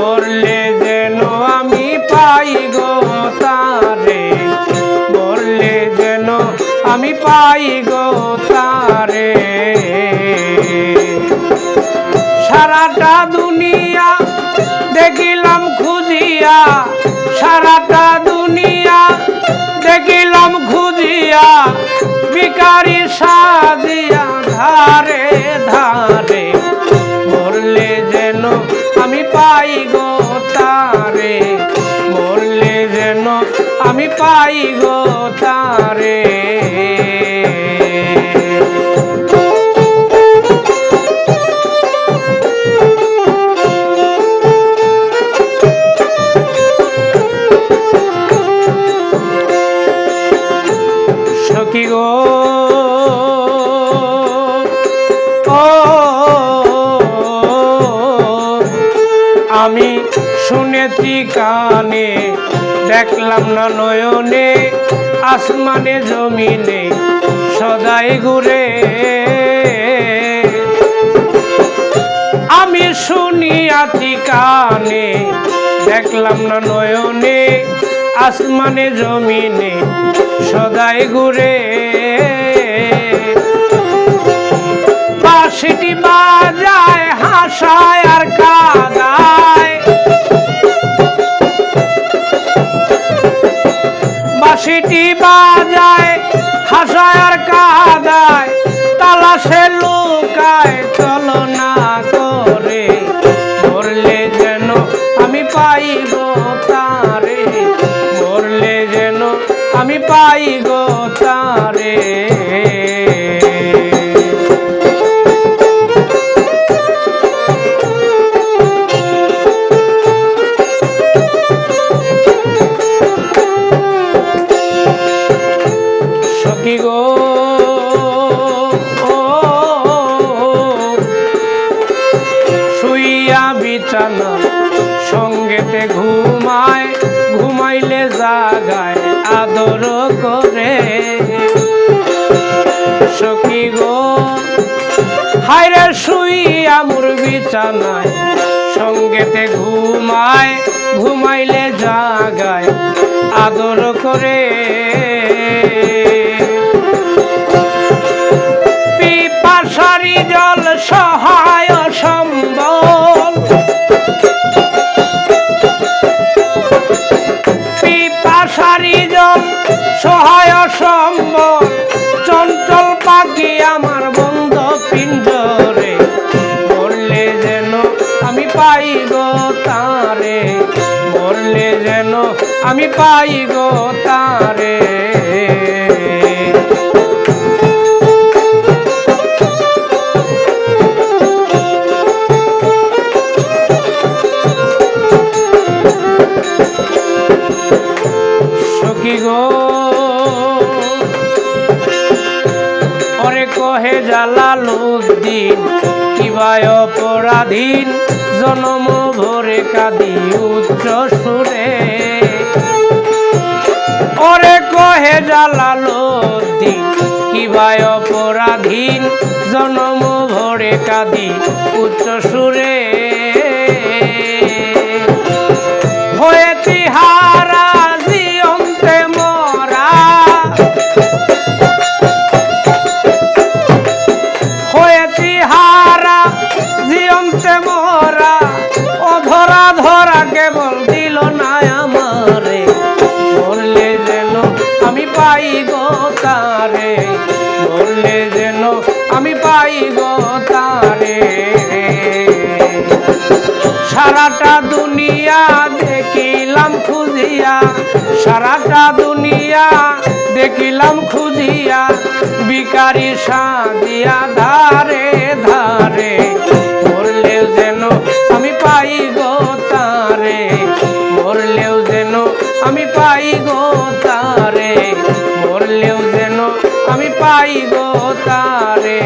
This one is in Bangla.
মরলে যেন আমি পাই গো তারে, মরলে যেন আমি পাই গো তারে। সারাটা দুনিয়া দেখিলাম খুঁজিয়া, সারাটা দুনিয়া দেখিলাম খুঁজিয়া, ভিখারি সাজিয়া ধারে ধারে, মরলে যেন আমি পাই গো তারে, মরলে যেন আমি পাই গো তারে। সখী গো আমি শুনেছি কানে, দেখলাম না নয়নে, আসমানে জমিনে সদাই ঘুরে। আমি শুনিয়াছি কানে, দেখলাম না নয়নে, আসমানে জমিনে সদাই ঘুরে। বাঁশিটি বাজায় হাসায় আর কাঁদায়, বাঁশিটি বাজায় হাসায় আর কাঁদায়, তালাশে লুকায় চলনা করে, মরলে যেন আমি পাই গো তারে, মরলে যেন আমি পাই গো তারে। সখী গো শুইয়া বিছানা সঙ্গেতে ঘুমায়, ঘুমাইলে জাগায় আদর করে। সখী গো হায়রে শুইয়া মোর বিছানায় সঙ্গেতে ঘুমায়, ঘুমাইলে জাগায় আদর করে। পিপাসারি জল সহায় সম্বল, পিপাসারি জল সহায় সম্বল, চঞ্চল পাখি আমার বন্ধ পিঞ্জরে, মরলে যেন আমি পাই গো তারে, মরলে যেন আমি পাই গো তারে। সখী গো ওরে কহে জালালউদ্দিন কিবা অপরাধীন, জনম ভরে কাঁদি উচ্চ সুরে। ওরে কহে জালালউদ্দিন কিবা অপরাধীন, জনম ভরে কাঁদি উচ্চ সুরে। হয়েছি হারা জিয়ন্তে মরা, হয়েছি হারা জিয়ন্তে মরা, অধরা ধরা কেবল দিল না আমারে, মরলে যেন আমি পাই গো তারে, মরলে যেন আমি পাই গো তারে। সারাটা দুনিয়া দেখিলাম খুঁজিয়া, সারাটা দুনিয়া দেখিলাম খুঁজিয়া, ভিখারি সাজিয়া ধারে ধারে, মরলেও যেন আমি পাই গো তারে, মরলেও যেন আমি পাই গো তারে, মরলেও যেন আমি পাই গো তারে।